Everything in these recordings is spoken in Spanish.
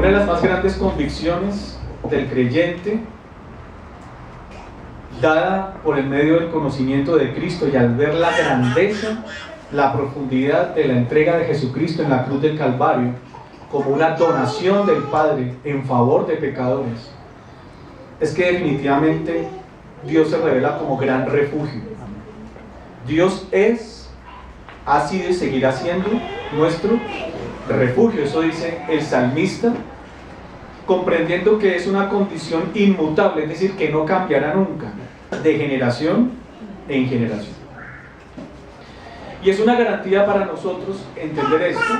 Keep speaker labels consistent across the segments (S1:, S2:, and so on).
S1: Una de las más grandes convicciones del creyente, dada por el medio del conocimiento de Cristo y al ver la grandeza, la profundidad de la entrega de Jesucristo en la cruz del Calvario, como una donación del Padre en favor de pecadores, es que definitivamente Dios se revela como gran refugio. Dios es, ha sido y seguirá siendo nuestro refugio. Eso dice el salmista, comprendiendo que es una condición inmutable, es decir, que no cambiará nunca, de generación en generación. Y es una garantía para nosotros entender esto,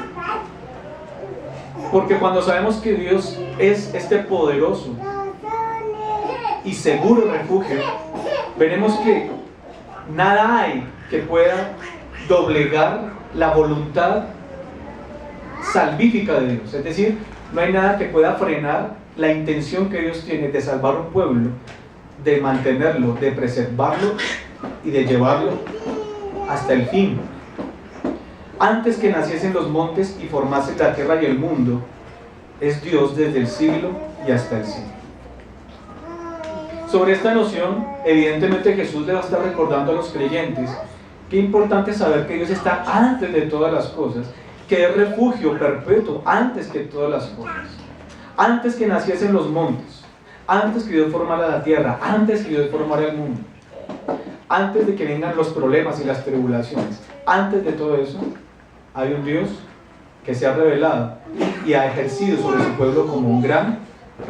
S1: porque cuando sabemos que Dios es este poderoso y seguro refugio, veremos que nada hay que pueda doblegar la voluntad salvífica de Dios. Es decir, no hay nada que pueda frenar la intención que Dios tiene de salvar un pueblo, de mantenerlo, de preservarlo y de llevarlo hasta el fin. Antes que naciesen los montes y formase la tierra y el mundo, es Dios desde el siglo y hasta el siglo. Sobre esta noción, evidentemente Jesús le va a estar recordando a los creyentes que es importante saber que Dios está antes de todas las cosas, que es refugio perpetuo antes que todas las cosas. Antes que naciesen los montes, antes que Dios formara la tierra, antes que Dios formara el mundo, antes de que vengan los problemas y las tribulaciones, antes de todo eso, hay un Dios que se ha revelado y ha ejercido sobre su pueblo como un gran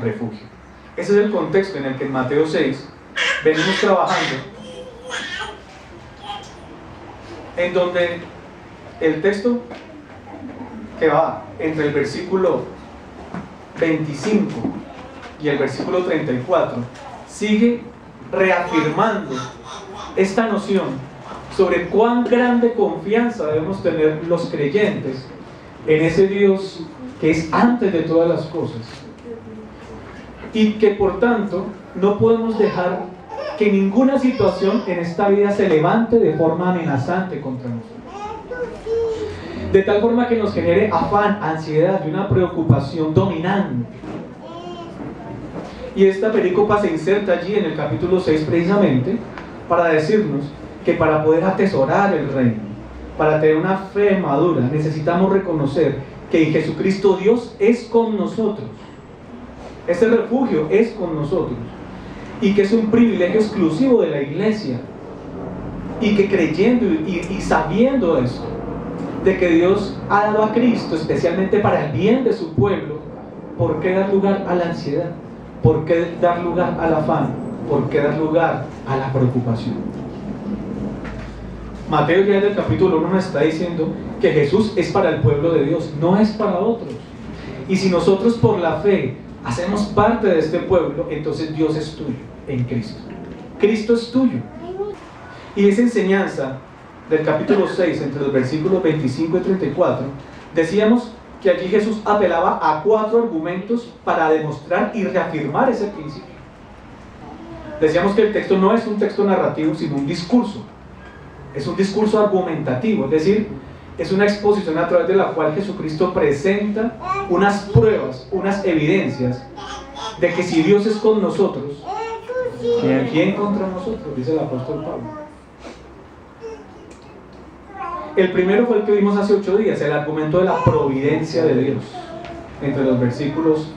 S1: refugio. Ese es el contexto en el que en Mateo 6 venimos trabajando, en donde el texto que va entre el versículo 25 y el versículo 34 sigue reafirmando esta noción sobre cuán grande confianza debemos tener los creyentes en ese Dios que es antes de todas las cosas, y que por tanto no podemos dejar que ninguna situación en esta vida se levante de forma amenazante contra nosotros, de tal forma que nos genere afán, ansiedad y una preocupación dominante. Y esta perícopa se inserta allí en el capítulo 6 precisamente para decirnos que para poder atesorar el reino, para tener una fe madura, necesitamos reconocer que en Jesucristo Dios es con nosotros. Ese refugio es con nosotros, y que es un privilegio exclusivo de la iglesia, y que creyendo y sabiendo esto, de que Dios ha dado a Cristo especialmente para el bien de su pueblo, ¿por qué dar lugar a la ansiedad? ¿Por qué dar lugar al afán? ¿Por qué dar lugar a la preocupación? Mateo ya en el capítulo 1 nos está diciendo que Jesús es para el pueblo de Dios, no es para otros. Y si nosotros por la fe hacemos parte de este pueblo, entonces Dios es tuyo en Cristo. Cristo es tuyo. Y esa enseñanza del capítulo 6, entre los versículos 25 y 34, decíamos que allí Jesús apelaba a 4 argumentos para demostrar y reafirmar ese principio. Decíamos que el texto no es un texto narrativo, sino un discurso. Es un discurso argumentativo, es decir, es una exposición a través de la cual Jesucristo presenta unas pruebas, unas evidencias de que si Dios es con nosotros, ¿quién contra nosotros? Dice el apóstol Pablo. El primero fue el que vimos hace 8 días, el argumento de la providencia de Dios, entre los versículos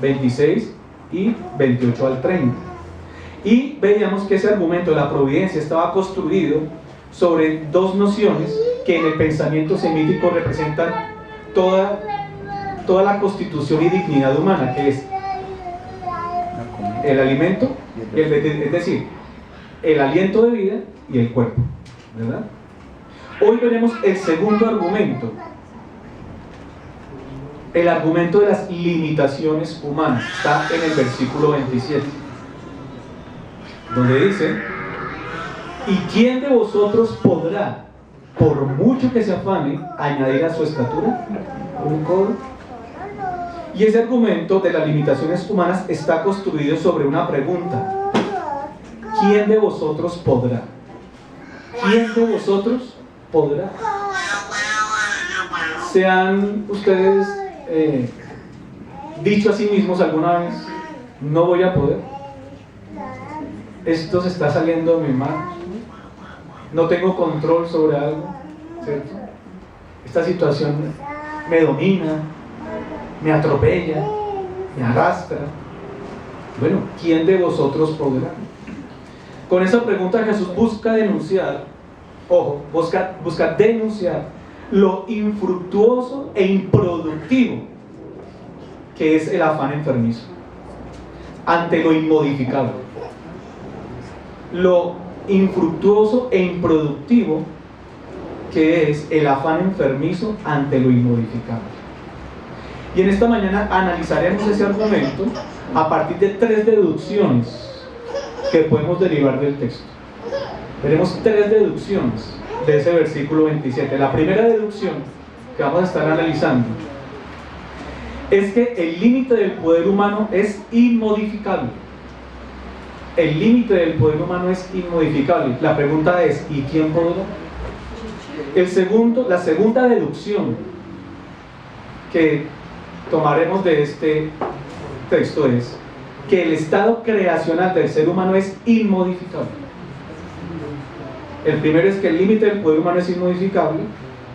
S1: 26 y 28 al 30. Y veíamos que ese argumento de la providencia estaba construido sobre 2 nociones que en el pensamiento semítico representan toda la constitución y dignidad humana, que es el alimento, es decir, el aliento de vida y el cuerpo, ¿verdad? Hoy veremos el segundo argumento, el argumento de las limitaciones humanas. Está en el versículo 27, donde dice: ¿y quién de vosotros podrá, por mucho que se afane, añadir a su estatura un codo? Y ese argumento de las limitaciones humanas está construido sobre una pregunta: ¿quién de vosotros podrá? ¿Quién de vosotros podrá? ¿Se han ustedes dicho a sí mismos alguna vez, no voy a poder? Esto se está saliendo de mis manos. No tengo control sobre algo, ¿cierto? Esta situación me domina, me atropella, me arrastra. Bueno, ¿quién de vosotros podrá? Con esa pregunta Jesús busca denunciar, ojo, busca denunciar lo infructuoso e improductivo que es el afán enfermizo ante lo inmodificable. Lo infructuoso e improductivo que es el afán enfermizo ante lo inmodificable. Y en esta mañana analizaremos ese argumento a partir de 3 deducciones que podemos derivar del texto. Veremos 3 deducciones de ese versículo 27. La primera deducción que vamos a estar analizando es que el límite del poder humano es inmodificable. El límite del poder humano es inmodificable. La pregunta es, ¿y quién podrá? La segunda deducción que tomaremos de este texto es que el estado creacional del ser humano es inmodificable. El primero es que el límite del poder humano es inmodificable.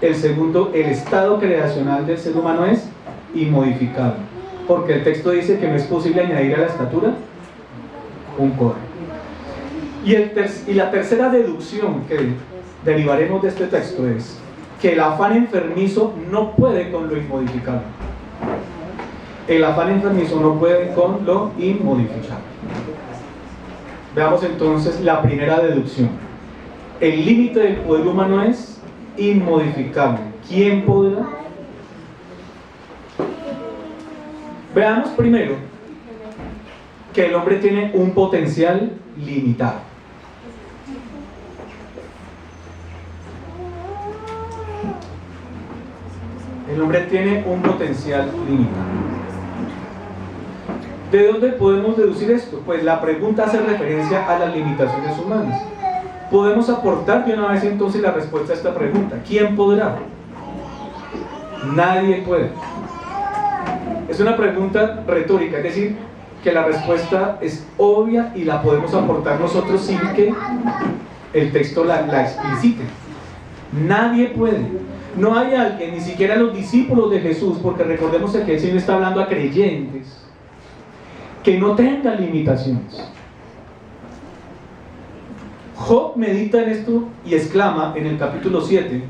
S1: El segundo, el estado creacional del ser humano es inmodificable, porque el texto dice que no es posible añadir a la estatura un codo. Y la tercera deducción que derivaremos de este texto es que el afán enfermizo no puede con lo inmodificable. El afán enfermizo no puede con lo inmodificable. Veamos entonces la primera deducción. El límite del poder humano es inmodificable. ¿Quién podrá? Veamos primero que el hombre tiene un potencial limitado. El hombre tiene un potencial limitado. ¿De dónde podemos deducir esto? Pues la pregunta hace referencia a las limitaciones humanas. Podemos aportar de una vez entonces la respuesta a esta pregunta. ¿Quién podrá? Nadie puede. Es una pregunta retórica, es decir, que la respuesta es obvia y la podemos aportar nosotros sin que el texto la explicite. Nadie puede. No hay alguien, ni siquiera los discípulos de Jesús, porque recordemos que el Señor está hablando a creyentes, que no tengan limitaciones. Job medita en esto y exclama en el capítulo 7,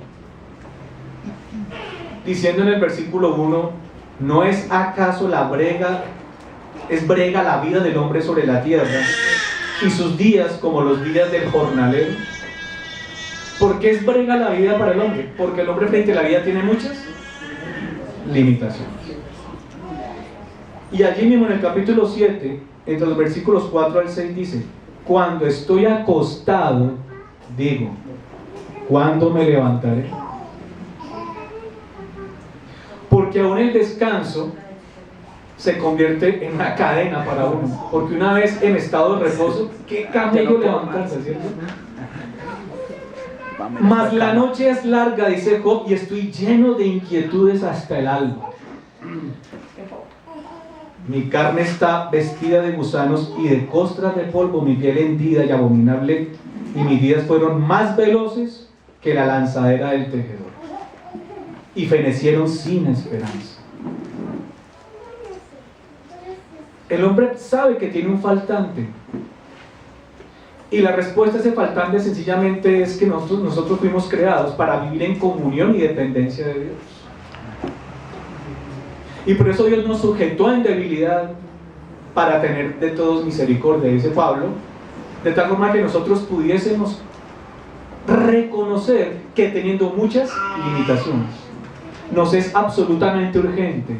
S1: diciendo en el versículo 1: ¿no es acaso brega la vida del hombre sobre la tierra, y sus días como los días del jornalero? ¿Por qué es brega la vida para el hombre? Porque el hombre frente a la vida tiene muchas limitaciones. Y allí mismo en el capítulo 7, entre los versículos 4 al 6 dice: cuando estoy acostado, digo, ¿cuándo me levantaré? Porque aún el descanso se convierte en una cadena para uno. Porque una vez en estado de reposo, ¿qué camello levantarse, cierto? Mas la noche es larga, dice Job, y estoy lleno de inquietudes hasta el alba. Mi carne está vestida de gusanos y de costras de polvo, mi piel hendida y abominable, y mis días fueron más veloces que la lanzadera del tejedor, y fenecieron sin esperanza. El hombre sabe que tiene un faltante, y la respuesta a ese faltante sencillamente es que nosotros fuimos creados para vivir en comunión y dependencia de Dios. Y por eso Dios nos sujetó en debilidad para tener de todos misericordia, dice Pablo, de tal forma que nosotros pudiésemos reconocer que teniendo muchas limitaciones, nos es absolutamente urgente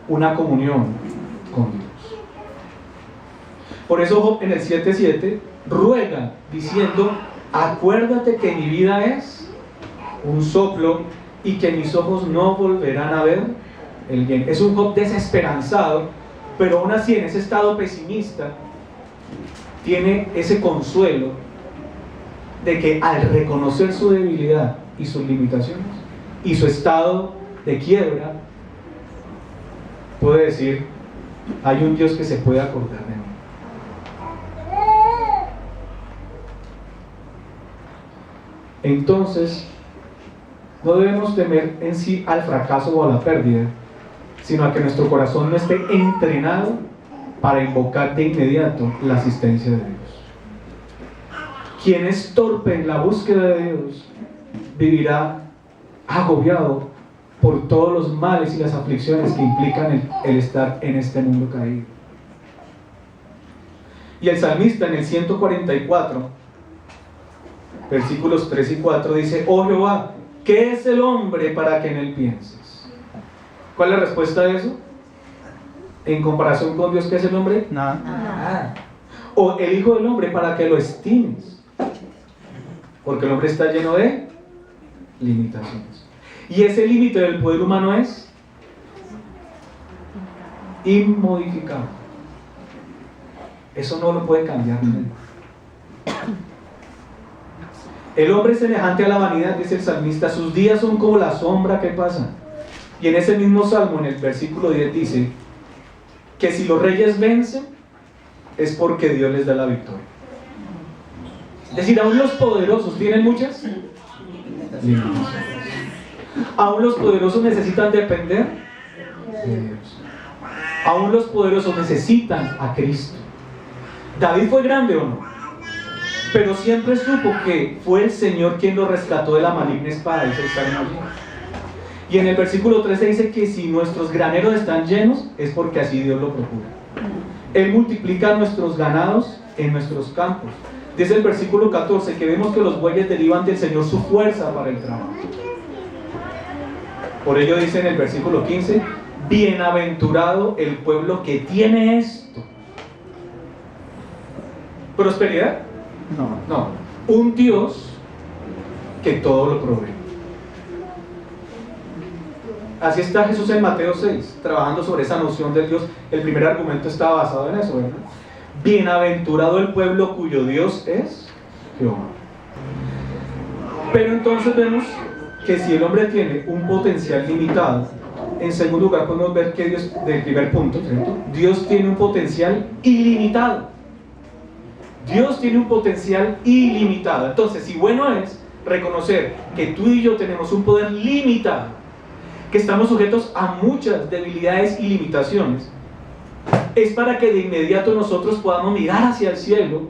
S1: una comunión con Dios. Por eso Job en el 7:7 ruega diciendo: acuérdate que mi vida es un soplo y que mis ojos no volverán a ver el bien. Es un Job desesperanzado, pero aún así en ese estado pesimista tiene ese consuelo de que al reconocer su debilidad y sus limitaciones y su estado de quiebra, puede decir, hay un Dios que se puede acordar de mí. Entonces, no debemos temer en sí al fracaso o a la pérdida, sino a que nuestro corazón no esté entrenado para invocar de inmediato la asistencia de Dios. Quien es torpe en la búsqueda de Dios vivirá agobiado por todos los males y las aflicciones que implican el estar en este mundo caído. Y el salmista en el 144, versículos 3 y 4 dice: oh Jehová, ¿qué es el hombre para que en él pienses? ¿Cuál es la respuesta a eso? En comparación con Dios, ¿qué es el hombre? Nada. O el Hijo del Hombre para que lo estimes, porque el hombre está lleno de limitaciones. Y ese límite del poder humano es inmodificable. Eso no lo puede cambiar nadie. El hombre es semejante a la vanidad, dice el salmista, sus días son como la sombra que pasa. Y en ese mismo salmo, en el versículo 10, dice que si los reyes vencen, es porque Dios les da la victoria. Es decir, aún los poderosos tienen muchas limitaciones. Aún los poderosos necesitan depender de Dios. Aún los poderosos necesitan a Cristo. ¿David fue grande o no? Pero siempre supo que fue el Señor quien lo rescató de la maligna espada, dice el Salmo allí. Y en el versículo 13 dice que si nuestros graneros están llenos, es porque así Dios lo procura. Él multiplica nuestros ganados en nuestros campos. Dice el versículo 14 que vemos que los bueyes derivan del Señor su fuerza para el trabajo. Por ello dice en el versículo 15: bienaventurado el pueblo que tiene esto. ¿Prosperidad? No. Un Dios que todo lo provee. Así está Jesús en Mateo 6, trabajando sobre esa noción del Dios. El primer argumento estaba basado en eso, ¿verdad? Bienaventurado el pueblo cuyo Dios es Jehová. Pero entonces vemos que si el hombre tiene un potencial limitado, en segundo lugar podemos ver que Dios, del primer punto, ¿cierto? Dios tiene un potencial ilimitado. Dios tiene un potencial ilimitado. Entonces, si bueno es reconocer que tú y yo tenemos un poder limitado, que estamos sujetos a muchas debilidades y limitaciones, es para que de inmediato nosotros podamos mirar hacia el cielo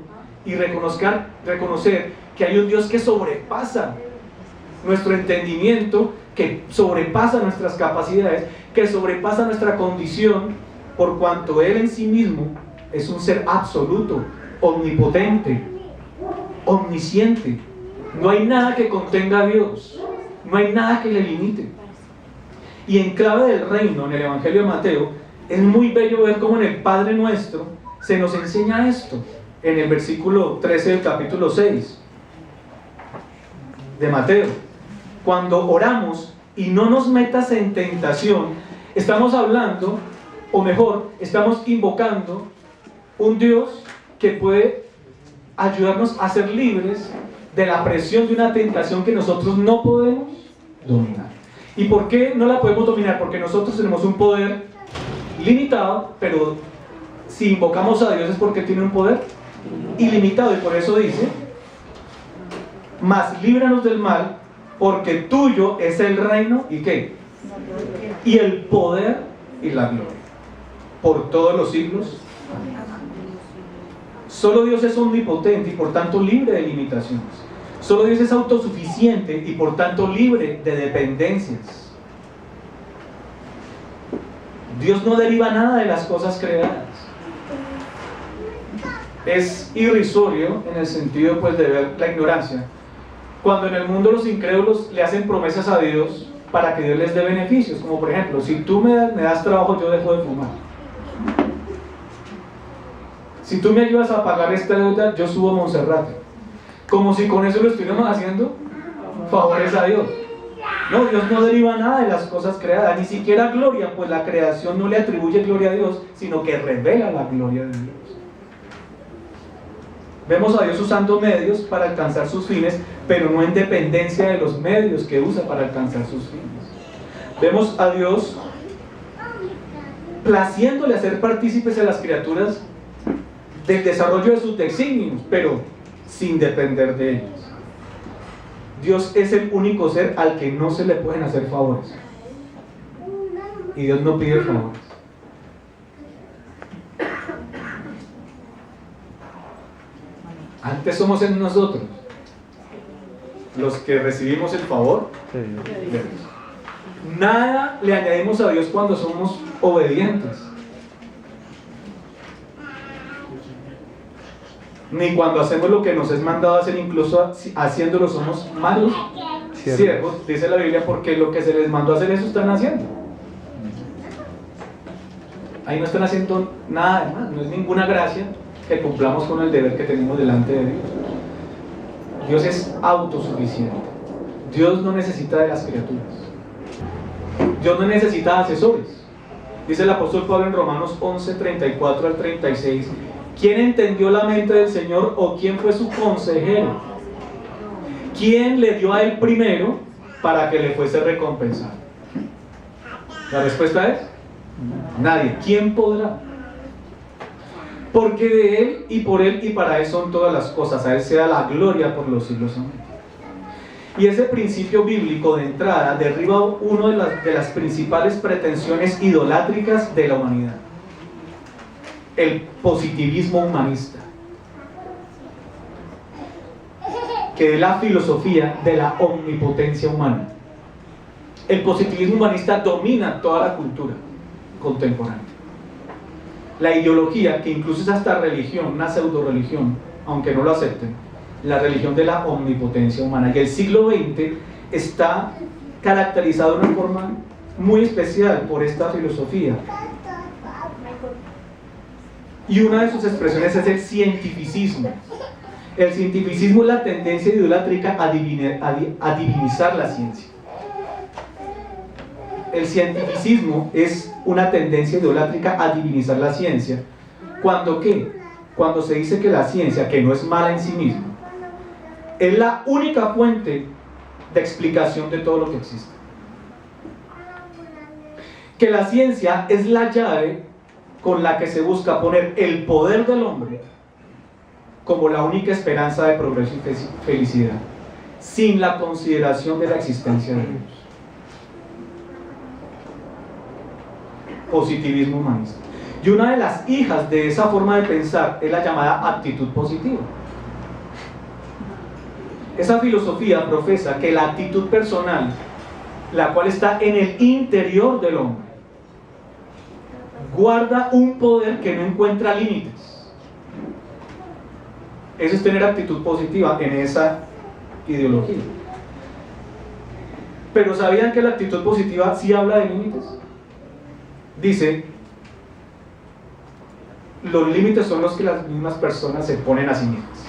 S1: y reconocer que hay un Dios que sobrepasa nuestro entendimiento, que sobrepasa nuestras capacidades, que sobrepasa nuestra condición, por cuanto Él en sí mismo es un ser absoluto, omnipotente, omnisciente. No hay nada que contenga a Dios, no hay nada que le limite. Y en clave del reino, en el Evangelio de Mateo, es muy bello ver cómo en el Padre Nuestro se nos enseña esto, en el versículo 13 del capítulo 6 de Mateo. Cuando oramos y no nos metas en tentación, estamos hablando, o mejor, estamos invocando un Dios que puede ayudarnos a ser libres de la presión de una tentación que nosotros no podemos dominar. ¿Y por qué no la podemos dominar? Porque nosotros tenemos un poder limitado, pero si invocamos a Dios es porque tiene un poder ilimitado, y por eso dice: mas líbranos del mal, porque tuyo es el reino, ¿y qué? Y el poder y la gloria, por todos los siglos. Solo Dios es omnipotente y por tanto libre de limitaciones. Solo Dios es autosuficiente y por tanto libre de dependencias. Dios no deriva nada de las cosas creadas. Es irrisorio en el sentido pues de ver la ignorancia cuando en el mundo los incrédulos le hacen promesas a Dios para que Dios les dé beneficios, como por ejemplo: si tú me das trabajo, yo dejo de fumar. Si tú me ayudas a pagar esta deuda, yo subo a Monserrate. Como si con eso lo estuviéramos haciendo favores a Dios. No, Dios no deriva nada de las cosas creadas, ni siquiera gloria, pues la creación no le atribuye gloria a Dios, sino que revela la gloria de Dios. Vemos a Dios usando medios para alcanzar sus fines, pero no en dependencia de los medios que usa para alcanzar sus fines. Vemos a Dios placiéndole hacer partícipes a las criaturas del desarrollo de sus designios, pero sin depender de ellos. Dios es el único ser al que no se le pueden hacer favores. Y Dios no pide favores. Antes somos en nosotros los que recibimos el favor de Dios. Nada le añadimos a Dios cuando somos obedientes, ni cuando hacemos lo que nos es mandado hacer, incluso haciéndolo somos malos siervos, dice la Biblia, porque lo que se les mandó a hacer eso están haciendo. Ahí no están haciendo nada de más, no es ninguna gracia que cumplamos con el deber que tenemos delante de Dios. Dios es autosuficiente. Dios no necesita de las criaturas. Dios no necesita asesores. Dice el apóstol Pablo en Romanos 11, 34 al 36: ¿quién entendió la mente del Señor, o quién fue su consejero? ¿Quién le dio a él primero para que le fuese recompensado? La respuesta es nadie. ¿Quién podrá? Porque de él y por él y para él son todas las cosas. A él sea la gloria por los siglos. Amén. Y ese principio bíblico de entrada derriba una de las principales pretensiones idolátricas de la humanidad: el positivismo humanista, que es la filosofía de la omnipotencia humana. El positivismo humanista domina toda la cultura contemporánea. La ideología, que incluso es hasta religión, una pseudo-religión, aunque no lo acepten, la religión de la omnipotencia humana. Y el siglo XX está caracterizado de una forma muy especial por esta filosofía. Y una de sus expresiones es el cientificismo. El cientificismo es la tendencia idolátrica a divinizar la ciencia. El cientificismo es una tendencia idolátrica a divinizar la ciencia. ¿Cuándo qué? Cuando se dice que la ciencia, que no es mala en sí misma, es la única fuente de explicación de todo lo que existe. Que la ciencia es la llave con la que se busca poner el poder del hombre como la única esperanza de progreso y felicidad, sin la consideración de la existencia de Dios. Positivismo humanista. Y una de las hijas de esa forma de pensar es la llamada actitud positiva. Esa filosofía profesa que la actitud personal, la cual está en el interior del hombre, guarda un poder que no encuentra límites. Eso es tener actitud positiva en esa ideología. Pero ¿sabían que la actitud positiva sí habla de límites? Dice: los límites son los que las mismas personas se ponen a sí mismas.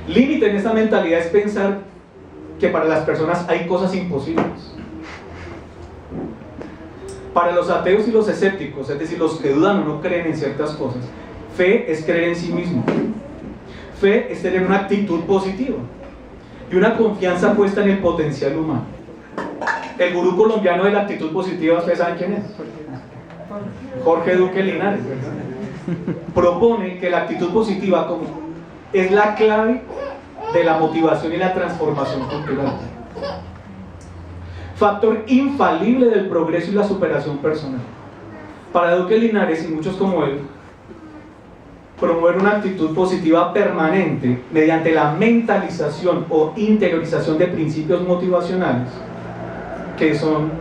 S1: Límite en esta mentalidad es pensar que para las personas hay cosas imposibles. Para los ateos y los escépticos, es decir, los que dudan o no creen en ciertas cosas, fe es creer en sí mismo. Fe es tener una actitud positiva y una confianza puesta en el potencial humano. El gurú colombiano de la actitud positiva, ¿ustedes saben quién es? Jorge Duque Linares. Propone que la actitud positiva es la clave de la motivación y la transformación cultural. Factor infalible del progreso y la superación personal. Para Duque Linares y muchos como él, promover una actitud positiva permanente mediante la mentalización o interiorización de principios motivacionales, que son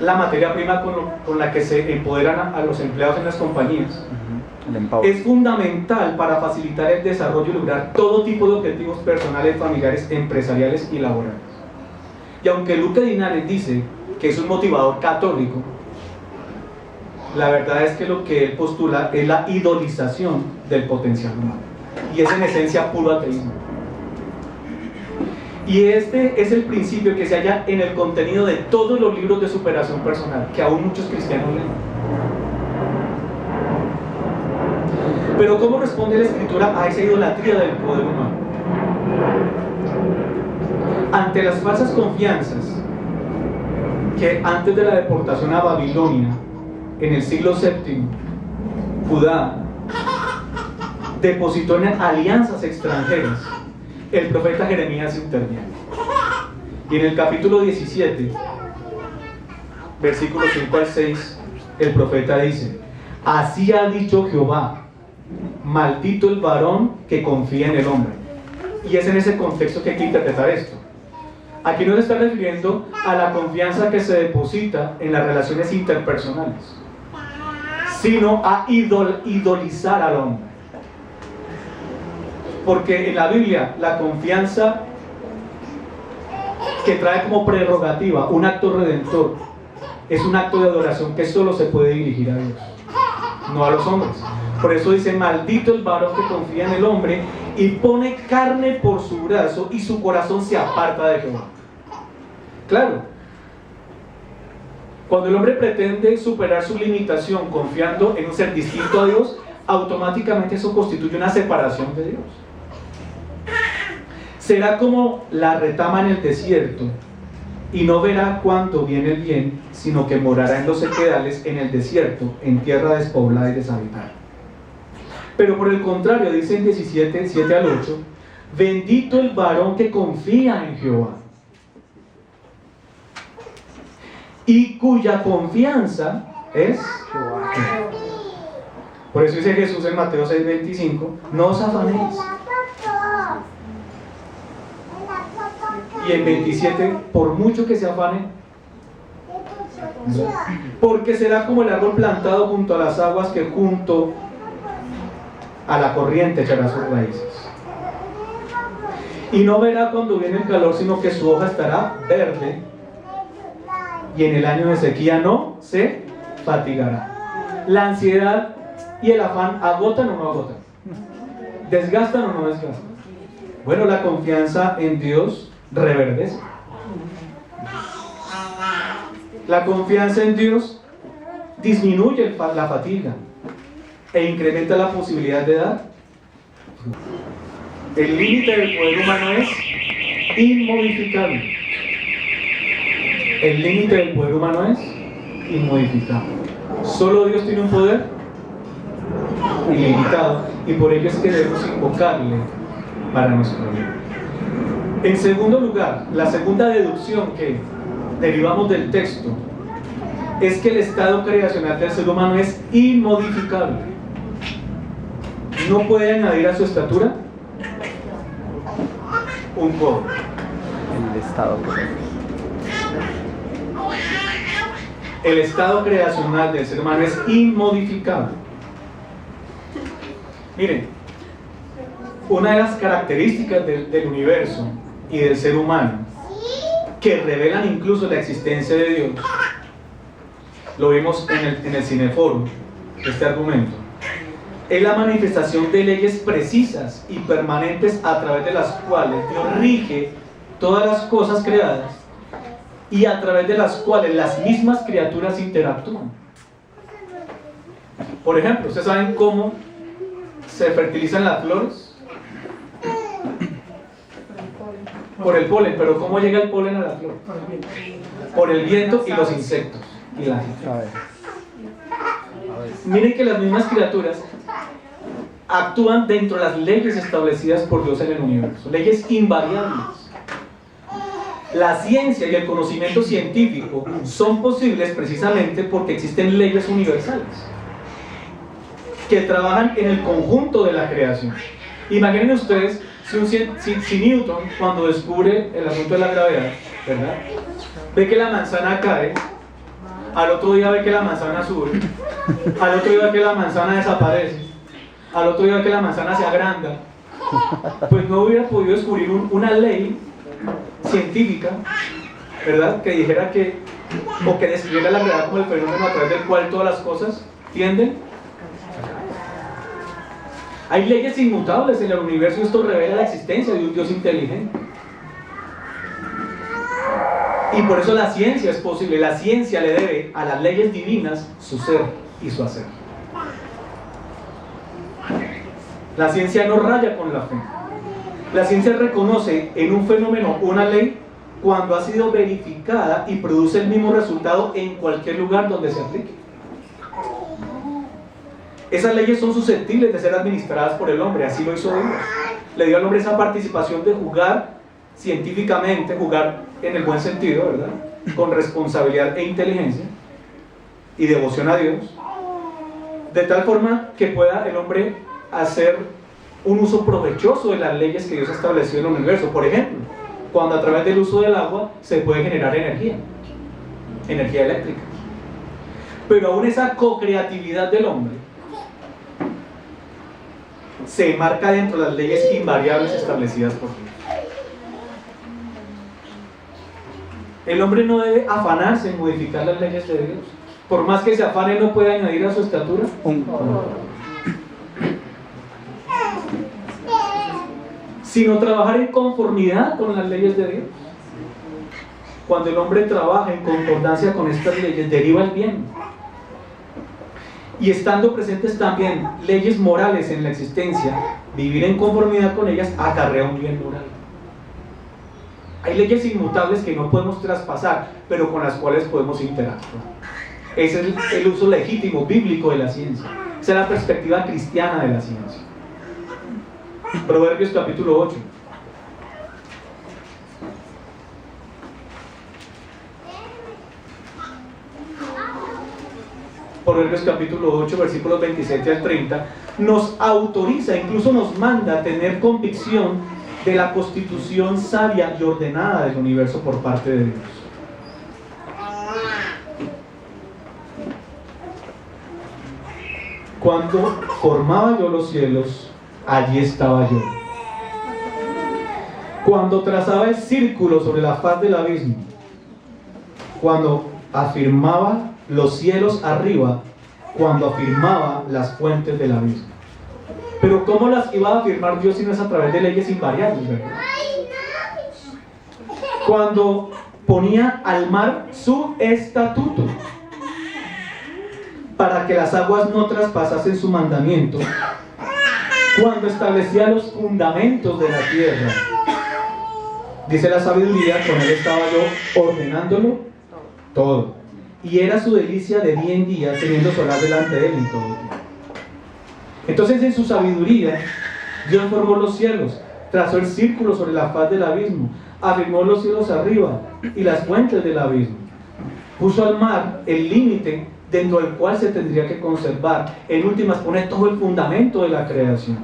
S1: la materia prima con la que se empoderan a los empleados en las compañías, es fundamental para facilitar el desarrollo y lograr todo tipo de objetivos personales, familiares, empresariales y laborales. Y aunque Duque Linares dice que es un motivador católico, la verdad es que lo que él postula es la idolización del potencial humano, y es en esencia puro ateísmo. Y este es el principio que se halla en el contenido de todos los libros de superación personal, que aún muchos cristianos leen. Pero ¿cómo responde la Escritura a esa idolatría del poder humano? Ante las falsas confianzas que antes de la deportación a Babilonia, en el siglo VII, Judá depositó en alianzas extranjeras, el profeta Jeremías interviene. Y en el capítulo 17, versículos 5 al 6, el profeta dice: así ha dicho Jehová, maldito el varón que confía en el hombre. Y es en ese contexto que hay que interpretar esto. Aquí no se está refiriendo a la confianza que se deposita en las relaciones interpersonales, sino a idolizar al hombre. Porque en la Biblia la confianza que trae como prerrogativa un acto redentor es un acto de adoración que solo se puede dirigir a Dios, no a los hombres. Por eso dice: maldito el varón que confía en el hombre y pone carne por su brazo y su corazón se aparta de Jehová. Claro, cuando el hombre pretende superar su limitación confiando en un ser distinto a Dios, automáticamente eso constituye una separación de Dios. Será como la retama en el desierto, y no verá cuándo viene el bien, sino que morará en los sequedales en el desierto, en tierra despoblada y deshabitada. Pero por el contrario, dice en 17, 7 al 8, bendito el varón que confía en Jehová, y cuya confianza es Jehová. Por eso dice Jesús en Mateo 6:25, no os afanéis. Y en 27, por mucho que se afanen, porque será como el árbol plantado junto a las aguas, que junto a la corriente echará sus raíces. Y no verá cuando viene el calor, sino que su hoja estará verde, y en el año de sequía no se fatigará. La ansiedad y el afán ¿agotan o no agotan? ¿Desgastan o no desgastan? Bueno, la confianza en Dios reverdece. La confianza en Dios disminuye la fatiga e incrementa la posibilidad de dar. El límite del poder humano es inmodificable. El límite del poder humano es inmodificable. Solo Dios tiene un poder ilimitado, y por ello es que debemos invocarle para nuestro bien. En segundo lugar, la segunda deducción que derivamos del texto es que el estado creacional del ser humano es inmodificable. No puede añadir a su estatura un codo. El estado creacional del ser humano es inmodificable. Miren, una de las características del universo y del ser humano que revelan incluso la existencia de Dios, lo vimos en el Cineforo, este argumento, es la manifestación de leyes precisas y permanentes a través de las cuales Dios rige todas las cosas creadas y a través de las cuales las mismas criaturas interactúan. Por ejemplo, ¿ustedes saben cómo se fertilizan las flores? Por el polen. Pero ¿cómo llega el polen a la flor? Por el viento y los insectos y la gente. Miren que las mismas criaturas actúan dentro de las leyes establecidas por Dios en el universo, leyes invariables. La ciencia y el conocimiento científico son posibles precisamente porque existen leyes universales que trabajan en el conjunto de la creación. Imaginen ustedes si Newton, cuando descubre el asunto de la gravedad, ¿verdad?, ve que la manzana cae, al otro día ve que la manzana sube, al otro día ve que la manzana desaparece, al otro día ve que la manzana se agranda, pues no hubiera podido descubrir una ley científica, ¿verdad?, que dijera que, o que describiera la gravedad como el fenómeno a través del cual todas las cosas tienden. Hay leyes inmutables en el universo, y esto revela la existencia de un Dios inteligente. Y por eso la ciencia es posible. La ciencia le debe a las leyes divinas su ser y su hacer. La ciencia no raya con la fe. La ciencia reconoce en un fenómeno una ley cuando ha sido verificada y produce el mismo resultado en cualquier lugar donde se aplique. Esas leyes son susceptibles de ser administradas por el hombre, así lo hizo Dios. Le dio al hombre esa participación de jugar científicamente, jugar en el buen sentido, ¿verdad? Con responsabilidad e inteligencia y devoción a Dios, de tal forma que pueda el hombre hacer un uso provechoso de las leyes que Dios estableció en el universo. Por ejemplo, cuando a través del uso del agua se puede generar energía eléctrica. Pero aún esa co-creatividad del hombre se marca dentro de las leyes invariables establecidas por Dios. El hombre no debe afanarse en modificar las leyes de Dios. Por más que se afane, no puede añadir a su estatura sino trabajar en conformidad con las leyes de Dios. Cuando el hombre trabaja en concordancia con estas leyes, deriva el bien. Y estando presentes también leyes morales en la existencia, vivir en conformidad con ellas acarrea un bien moral. Hay leyes inmutables que no podemos traspasar, pero con las cuales podemos interactuar. Ese es el uso legítimo, bíblico de la ciencia. Esa es la perspectiva cristiana de la ciencia. Proverbios capítulo 8. Proverbios capítulo 8, versículos 27 al 30, nos autoriza, incluso nos manda a tener convicción de la constitución sabia y ordenada del universo por parte de Dios. Cuando formaba yo los cielos, allí estaba yo. Cuando trazaba el círculo sobre la faz del abismo, cuando afirmaba los cielos arriba, cuando afirmaba las fuentes del abismo. Pero ¿cómo las iba a afirmar Dios si no es a través de leyes invariables, ¿verdad? Cuando ponía al mar su estatuto para que las aguas no traspasasen su mandamiento, cuando establecía los fundamentos de la tierra, dice la sabiduría, con él estaba yo ordenándolo todo, y era su delicia de día en día, teniendo solar delante de él en todo tiempo. Entonces, en su sabiduría, Dios formó los cielos, trazó el círculo sobre la faz del abismo, afirmó los cielos arriba y las fuentes del abismo, puso al mar el límite dentro del cual se tendría que conservar. En últimas, pone todo el fundamento de la creación.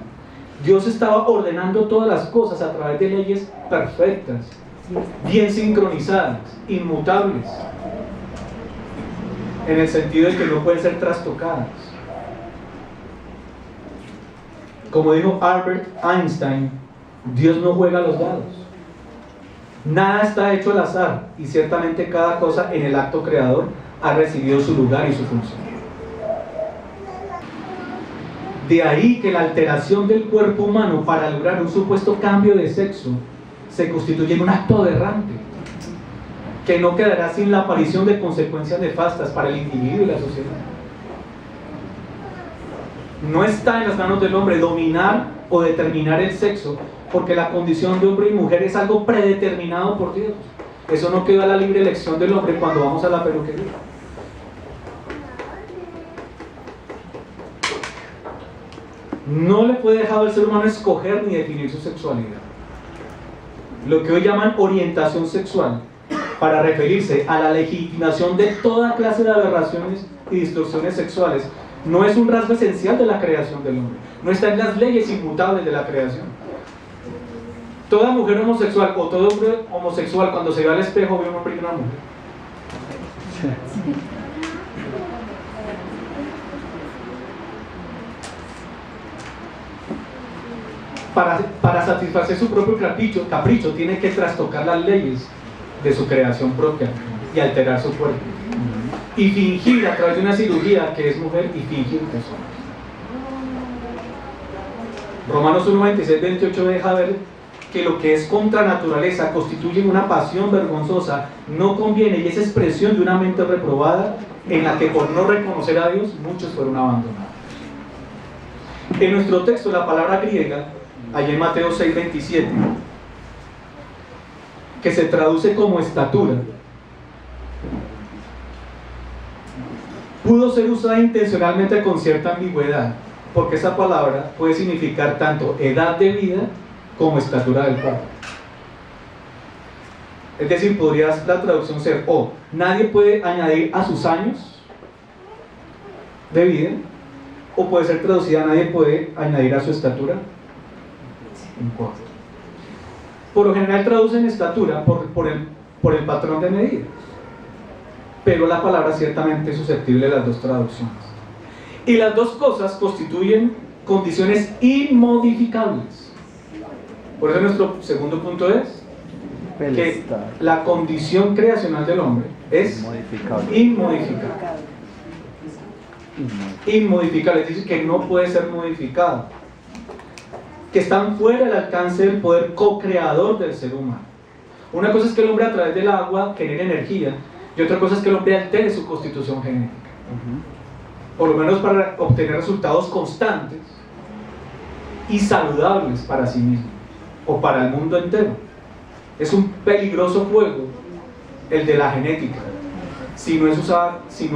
S1: Dios estaba ordenando todas las cosas a través de leyes perfectas, bien sincronizadas, inmutables, en el sentido de que no pueden ser trastocadas. Como dijo Albert Einstein, Dios no juega a los dados. Nada está hecho al azar, y ciertamente cada cosa en el acto creador ha recibido su lugar y su función. De ahí que la alteración del cuerpo humano para lograr un supuesto cambio de sexo se constituye en un acto aberrante, que no quedará sin la aparición de consecuencias nefastas para el individuo y la sociedad. No está en las manos del hombre dominar o determinar el sexo, porque la condición de hombre y mujer es algo predeterminado por Dios. Eso no queda a la libre elección del hombre cuando vamos a la peluquería. No le fue dejado al ser humano escoger ni definir su sexualidad. Lo que hoy llaman orientación sexual, para referirse a la legitimación de toda clase de aberraciones y distorsiones sexuales, no es un rasgo esencial de la creación del hombre. No está en las leyes inmutables de la creación. Toda mujer homosexual o todo hombre homosexual, cuando se ve al espejo, ve un hombre y una mujer. Para satisfacer su propio capricho, tiene que trastocar las leyes de su creación propia y alterar su cuerpo. Y fingir a través de una cirugía que es mujer y fingir que es hombre. Romanos 1, 26, 28 deja ver que lo que es contra naturaleza constituye una pasión vergonzosa, no conviene, y es expresión de una mente reprobada en la que por no reconocer a Dios muchos fueron abandonados. En nuestro texto la palabra griega, allá en Mateo 6, 27, que se traduce como estatura, pudo ser usada intencionalmente con cierta ambigüedad, porque esa palabra puede significar tanto edad de vida como estatura del cuerpo. Es decir, podría la traducción ser o nadie puede añadir a sus años de vida, o puede ser traducida nadie puede añadir a su estatura un cuerpo. Por lo general traducen estatura por el patrón de medida, pero la palabra ciertamente es susceptible de las dos traducciones. Y las dos cosas constituyen condiciones inmodificables. Por eso nuestro segundo punto es que la condición creacional del hombre es inmodificable. Inmodificable, es decir, que no puede ser modificado, que están fuera del alcance del poder co-creador del ser humano. Una cosa es que el hombre a través del agua genere energía, y otra cosa es que el hombre altere su constitución genética, por lo menos para obtener resultados constantes y saludables para sí mismo o para el mundo entero. Es un peligroso juego el de la genética si no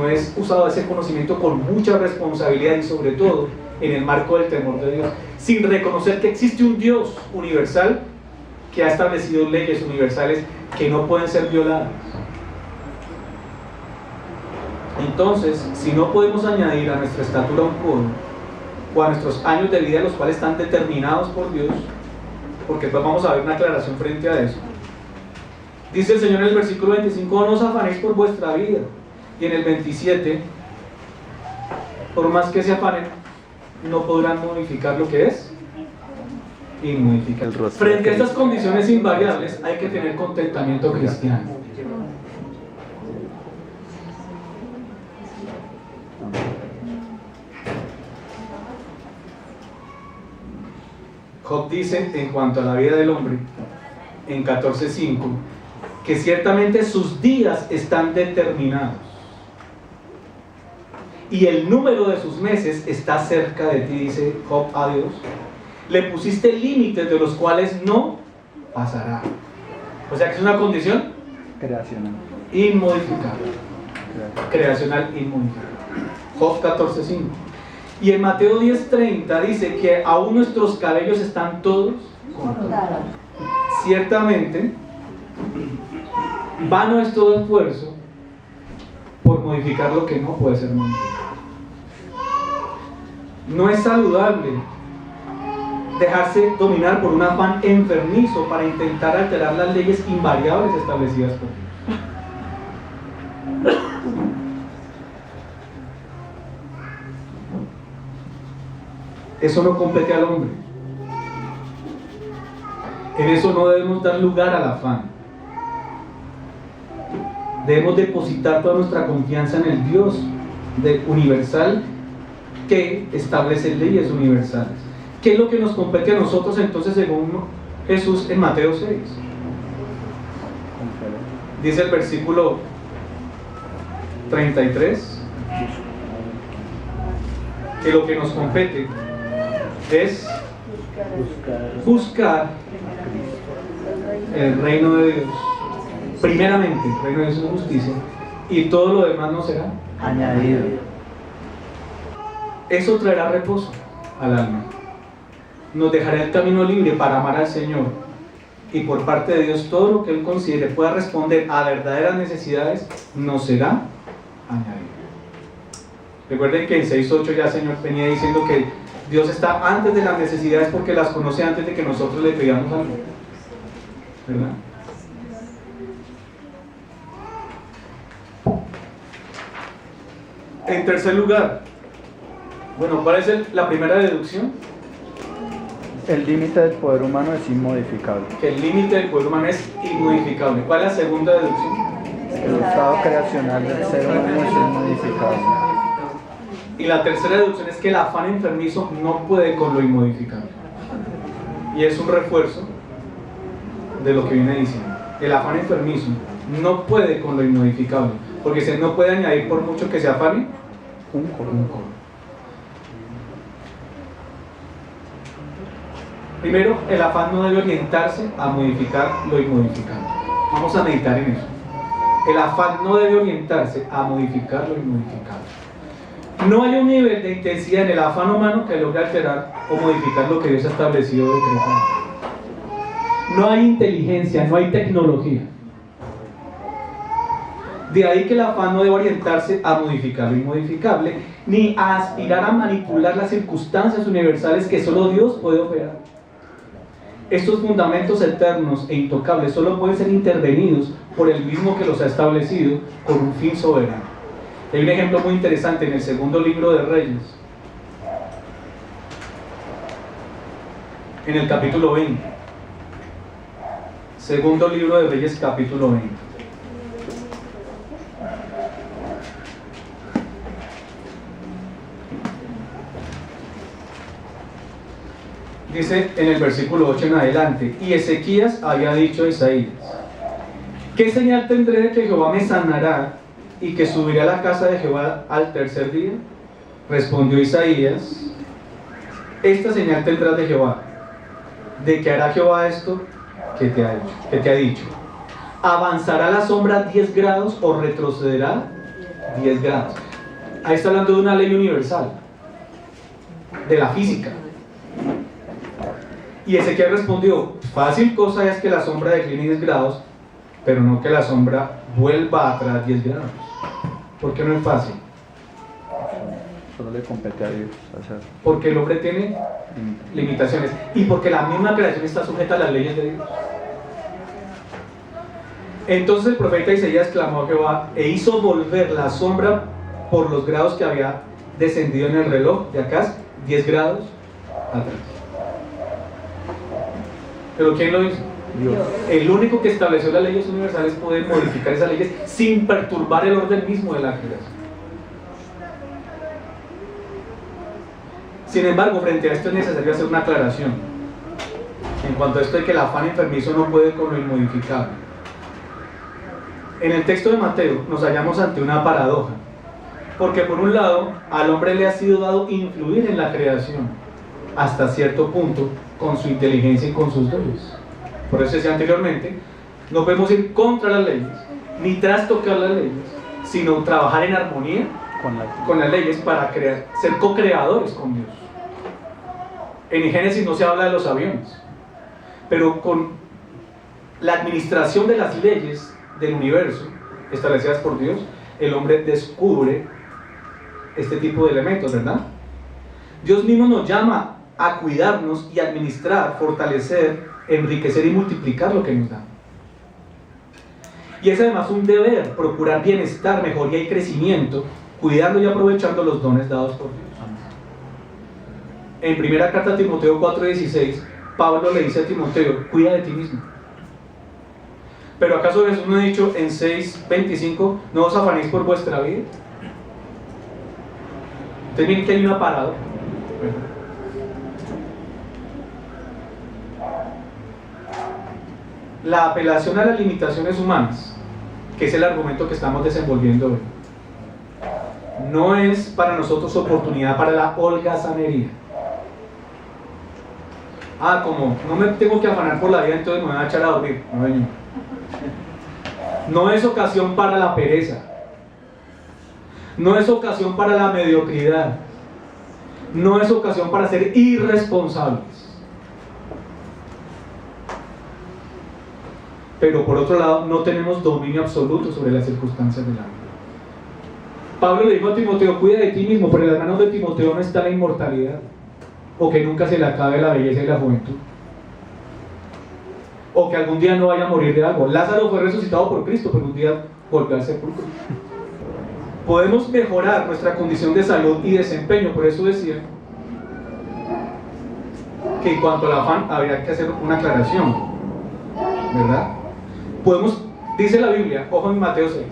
S1: es usado ese conocimiento con mucha responsabilidad y sobre todo en el marco del temor de Dios, sin reconocer que existe un Dios universal que ha establecido leyes universales que no pueden ser violadas. Entonces, si no podemos añadir a nuestra estatura un codo o a nuestros años de vida, los cuales están determinados por Dios, porque después vamos a ver una aclaración frente a eso, dice el Señor en el versículo 25: no os afanéis por vuestra vida. Y en el 27, por más que se afanen, no podrán modificar lo que es inmodificable. Frente a estas condiciones invariables hay que tener contentamiento cristiano. Job dice en cuanto a la vida del hombre en 14:5 que ciertamente sus días están determinados y el número de sus meses está cerca de ti, dice Job a Dios. Le pusiste límites de los cuales no pasará. O sea que es una condición creacional inmodificable. Creacional inmodificable. Job 14:5. Y en Mateo 10:30 dice que aún nuestros cabellos están todos contados. Ciertamente, vano es todo esfuerzo por modificar lo que no puede ser modificado. No es saludable dejarse dominar por un afán enfermizo para intentar alterar las leyes invariables establecidas por Dios. Eso no compete al hombre. En eso no debemos dar lugar al afán. Debemos depositar toda nuestra confianza en el Dios universal que establece leyes universales. ¿Qué es lo que nos compete a nosotros entonces según Jesús en Mateo 6? Dice el versículo 33 que lo que nos compete es buscar el reino de Dios, primeramente el reino de Dios y justicia, y todo lo demás no será añadido. Eso traerá reposo al alma, nos dejará el camino libre para amar al Señor, y por parte de Dios todo lo que Él considere pueda responder a verdaderas necesidades nos será añadido. Recuerden que en 6:8 ya el Señor venía diciendo que Dios está antes de las necesidades porque las conoce antes de que nosotros le pidamos algo, ¿verdad? En tercer lugar, bueno, ¿cuál es la primera deducción?
S2: El límite del poder humano es inmodificable.
S1: Que el límite del poder humano es inmodificable. ¿Cuál es la segunda deducción?
S2: El estado creacional del ser humano es inmodificable.
S1: Y la tercera deducción es que el afán enfermizo no puede con lo inmodificable. Y es un refuerzo de lo que viene diciendo. El afán enfermizo no puede con lo inmodificable, porque se no puede añadir por mucho que se afane un codo. Primero, el afán no debe orientarse a modificar lo inmodificable. Vamos a meditar en eso. El afán no debe orientarse a modificar lo inmodificable. No hay un nivel de intensidad en el afán humano que logre alterar o modificar lo que Dios ha establecido de decretado. No hay inteligencia, no hay tecnología. De ahí que el afán no debe orientarse a modificar lo inmodificable, ni a aspirar a manipular las circunstancias universales que solo Dios puede operar. Estos fundamentos eternos e intocables solo pueden ser intervenidos por el mismo que los ha establecido con un fin soberano. Hay un ejemplo muy interesante en el segundo libro de Reyes, en el capítulo 20. Segundo libro de Reyes, capítulo 20. Dice en el versículo 8 en adelante: y Ezequías había dicho a Isaías: ¿qué señal tendré de que Jehová me sanará y que subiré a la casa de Jehová al tercer día? Respondió Isaías: esta señal tendrás de Jehová, de que hará Jehová esto que te ha dicho. ¿Avanzará la sombra 10 grados o retrocederá 10 grados? Ahí está hablando de una ley universal, de la física. Y Ezequiel respondió: fácil cosa es que la sombra decline 10 grados, pero no que la sombra vuelva atrás 10 grados. ¿Por qué no es fácil?
S2: Solo le compete a Dios hacer.
S1: Porque el hombre tiene limitaciones y porque la misma creación está sujeta a las leyes de Dios. Entonces el profeta Isaías clamó a Jehová e hizo volver la sombra por los grados que había descendido en el reloj de Acaz 10 grados atrás. ¿Pero quién lo hizo?
S2: Dios.
S1: El único que estableció las leyes universales puede modificar esas leyes sin perturbar el orden mismo de la creación. Sin embargo, frente a esto es necesario hacer una aclaración en cuanto a esto de que el afán enfermizo no puede con lo inmodificable. En el texto de Mateo nos hallamos ante una paradoja, porque por un lado al hombre le ha sido dado influir en la creación hasta cierto punto con su inteligencia y con sus dones. Por eso decía anteriormente, no podemos ir contra las leyes ni trastocar las leyes, sino trabajar en armonía con las leyes para ser co-creadores con Dios. En Génesis no se habla de los aviones, pero con la administración de las leyes del universo establecidas por Dios, el hombre descubre este tipo de elementos, ¿verdad? Dios mismo nos llama a cuidarnos y administrar, fortalecer, enriquecer y multiplicar lo que nos da. Y es además un deber procurar bienestar, mejoría y crecimiento, cuidando y aprovechando los dones dados por Dios. En primera carta a Timoteo 4:16, Pablo le dice a Timoteo: cuida de ti mismo. Pero ¿acaso Jesús no ha dicho en 6:25, no os afanéis por vuestra vida? Entonces miren que hay una paradoja. La apelación a las limitaciones humanas, que es el argumento que estamos desenvolviendo hoy, no es para nosotros oportunidad para la holgazanería. Como no me tengo que afanar por la vida, entonces me voy a echar a dormir. No es ocasión para la pereza. No es ocasión para la mediocridad. No es ocasión para ser irresponsables. Pero por otro lado, no tenemos dominio absoluto sobre las circunstancias de la vida. Pablo le dijo a Timoteo: cuida de ti mismo, pero en las manos de Timoteo no está la inmortalidad, o que nunca se le acabe la belleza y la juventud, o que algún día no vaya a morir de algo. Lázaro fue resucitado por Cristo, pero un día volvió al sepulcro. Podemos mejorar nuestra condición de salud y desempeño. Por eso decía que en cuanto al afán habría que hacer una aclaración, ¿verdad? Dice la Biblia, ojo en Mateo 6,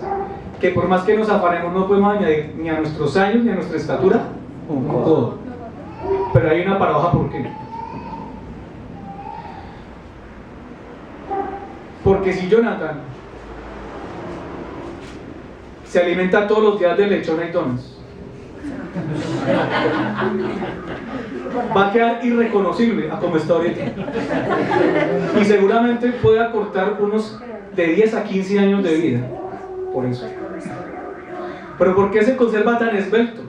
S1: que por más que nos afanemos no podemos añadir ni a nuestros años ni a nuestra estatura un codo. Pero hay una paradoja. ¿Por qué? Porque si Jonathan se alimenta todos los días de lechona y donas, va a quedar irreconocible a como está ahorita, y seguramente puede acortar unos de 10 a 15 años de vida. Por eso. ¿Pero por qué se conserva tan esbelto?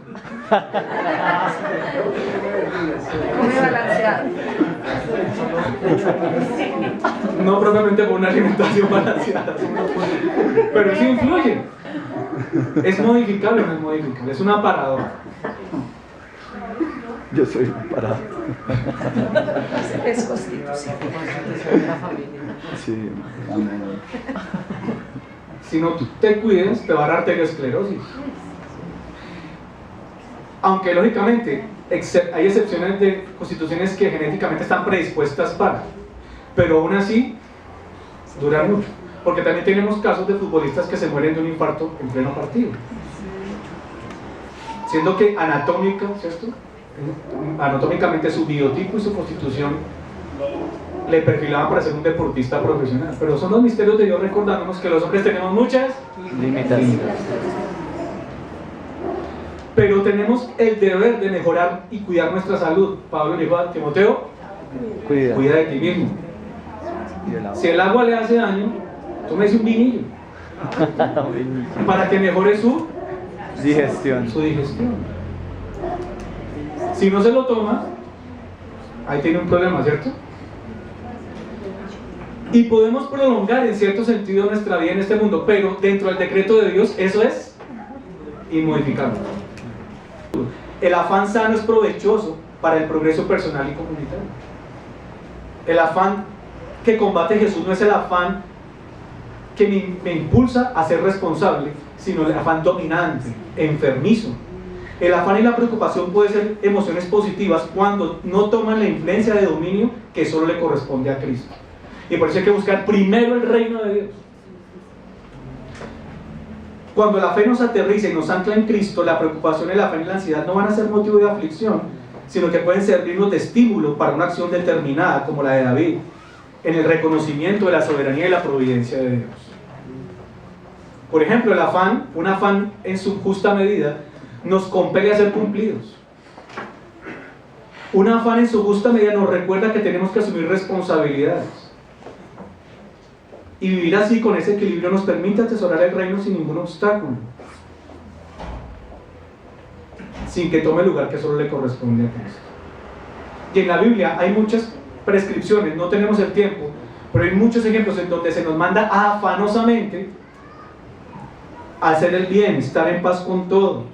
S3: Come balanceado.
S1: No propiamente por una alimentación balanceada, pero eso influye. ¿Es modificable o no es modificable? Es una paradoja.
S2: Yo soy parado.
S3: Es constitución.
S2: Sí, amén.
S1: Si no te cuides, te va a dar arteriosclerosis. Aunque lógicamente hay excepciones de constituciones que genéticamente están predispuestas para, pero aún así duran mucho. Porque también tenemos casos de futbolistas que se mueren de un infarto en pleno partido. Siendo que anatómicamente su biotipo y su constitución le perfilaban para ser un deportista profesional. Pero son los misterios de Dios, recordándonos que los hombres tenemos muchas limitaciones. Pero tenemos el deber de mejorar y cuidar nuestra salud. Pablo dijo a Timoteo, cuida de ti mismo. Si el agua le hace daño, tómese un vinillo para que mejore su digestión. Si no se lo toma, ahí tiene un problema, ¿cierto? Y podemos prolongar en cierto sentido nuestra vida en este mundo, pero dentro del decreto de Dios eso es inmodificable. El afán sano es provechoso para el progreso personal y comunitario. El afán que combate Jesús no es el afán que me impulsa a ser responsable, sino el afán dominante, enfermizo. El afán y la preocupación pueden ser emociones positivas cuando no toman la influencia de dominio que solo le corresponde a Cristo. Y por eso hay que buscar primero el reino de Dios. Cuando la fe nos aterriza y nos ancla en Cristo, la preocupación, el afán y la ansiedad no van a ser motivo de aflicción, sino que pueden servirnos de estímulo para una acción determinada, como la de David, en el reconocimiento de la soberanía y la providencia de Dios. Por ejemplo, el afán, un afán en su justa medida, nos compele a ser cumplidos. Un afán en su justa medida nos recuerda que tenemos que asumir responsabilidades. Y vivir así, con ese equilibrio, nos permite atesorar el reino sin ningún obstáculo, sin que tome el lugar que solo le corresponde a Cristo. Y en la Biblia hay muchas prescripciones, no tenemos el tiempo, pero hay muchos ejemplos en donde se nos manda afanosamente a hacer el bien, estar en paz con todos,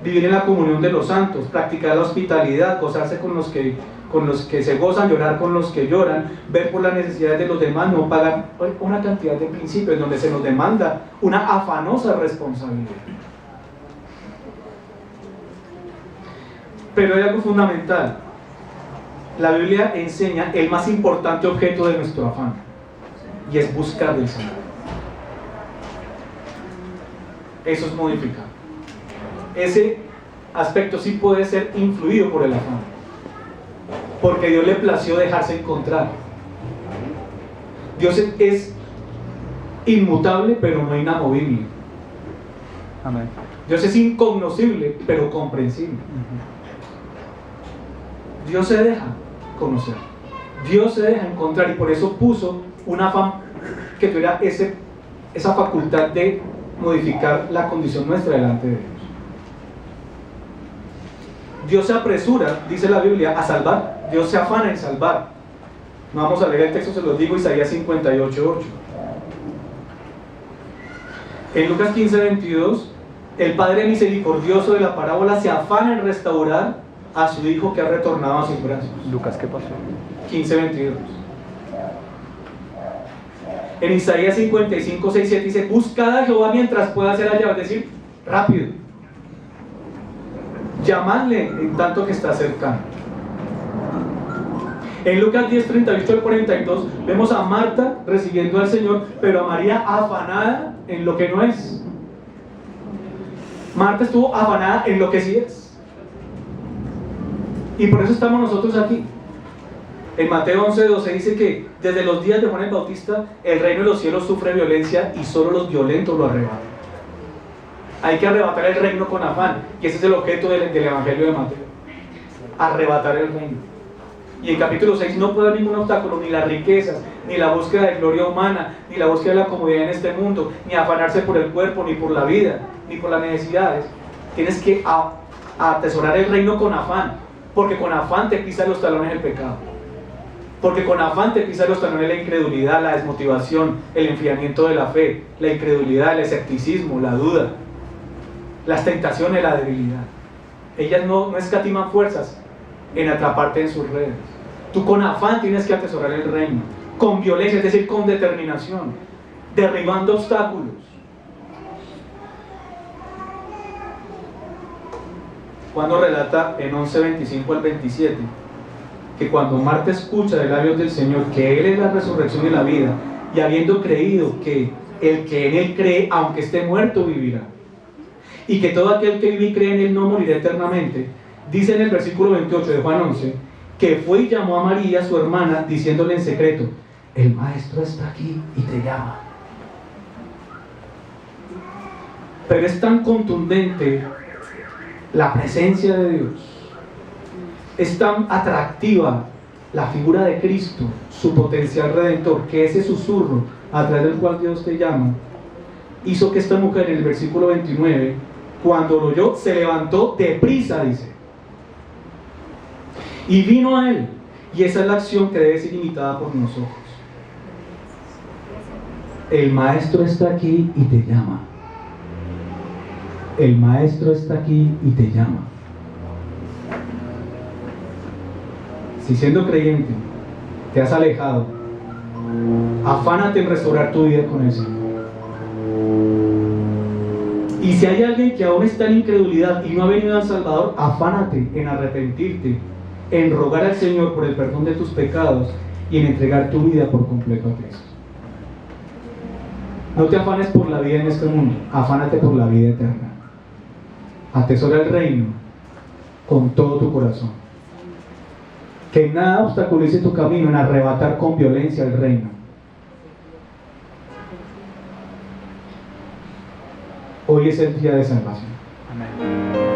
S1: vivir en la comunión de los santos, practicar la hospitalidad, gozarse con los que se gozan, llorar con los que lloran, ver por las necesidades de los demás, no pagar una cantidad de principios donde se nos demanda una afanosa responsabilidad. Pero hay algo fundamental. La Biblia enseña el más importante objeto de nuestro afán, y es buscar del Señor. Eso es modificado. Ese aspecto sí puede ser influido por el afán, porque Dios le plació dejarse encontrar. Dios es inmutable, pero no inamovible.
S2: Amén.
S1: Dios es incognoscible, pero comprensible. Dios se deja conocer, Dios se deja encontrar, y por eso puso un afán que tuviera esa facultad de modificar la condición nuestra delante de Dios. Dios se apresura, dice la Biblia, a salvar. Dios se afana en salvar. No vamos a leer el texto, se los digo, Isaías 58:8. En Lucas 15:22, el Padre misericordioso de la parábola se afana en restaurar a su hijo que ha retornado a sus brazos.
S2: Lucas, ¿qué pasó?
S1: 15:22. En Isaías 55:6-7 dice: buscad a Jehová mientras pueda ser hallado, es decir, rápido. Llamadle en tanto que está cercano. En Lucas 10:38-42 vemos a Marta recibiendo al Señor, pero a María afanada en lo que no es. Marta estuvo afanada en lo que sí es. Y por eso estamos nosotros aquí. En Mateo 11:12 dice que desde los días de Juan el Bautista el reino de los cielos sufre violencia y solo los violentos lo arrebatan. Hay que arrebatar el reino con afán, y ese es el objeto del Evangelio de Mateo: arrebatar el reino. Y en capítulo 6 no puede haber ningún obstáculo, ni las riquezas, ni la búsqueda de gloria humana, ni la búsqueda de la comodidad en este mundo, ni afanarse por el cuerpo, ni por la vida, ni por las necesidades. Tienes que atesorar el reino con afán, porque con afán te pisa los talones el pecado. Porque con afán te pisa los talones la incredulidad, la desmotivación, el enfriamiento de la fe, la incredulidad, el escepticismo, la duda, las tentaciones, la debilidad. Ellas no escatiman fuerzas en atraparte en sus redes. Tú con afán tienes que atesorar el reino, con violencia, es decir, con determinación, derribando obstáculos. Juan nos relata en 11:25 al 27 que cuando Marta escucha de labios del Señor que Él es la resurrección y la vida, y habiendo creído que el que en Él cree, aunque esté muerto, vivirá, y que todo aquel que vive y cree en Él no morirá eternamente, dice en el versículo 28 de Juan 11, que fue y llamó a María, su hermana, diciéndole en secreto: el Maestro está aquí y te llama. Pero es tan contundente la presencia de Dios, es tan atractiva la figura de Cristo, su potencial redentor, que ese susurro a través del cual Dios te llama hizo que esta mujer en el versículo 29, cuando lo oyó, se levantó deprisa, dice, y vino a Él. Y esa es la acción que debe ser imitada por nosotros. El Maestro está aquí y te llama. El Maestro está aquí y te llama. Si siendo creyente te has alejado, afánate en restaurar tu vida con el Señor. Y si hay alguien que aún está en incredulidad y no ha venido al Salvador, afánate en arrepentirte, en rogar al Señor por el perdón de tus pecados y en entregar tu vida por completo a Cristo. No te afanes por la vida en este mundo, afánate por la vida eterna. Atesora el reino con todo tu corazón. Que nada obstaculice tu camino en arrebatar con violencia el reino. Hoy es el día de salvación.
S2: Amén.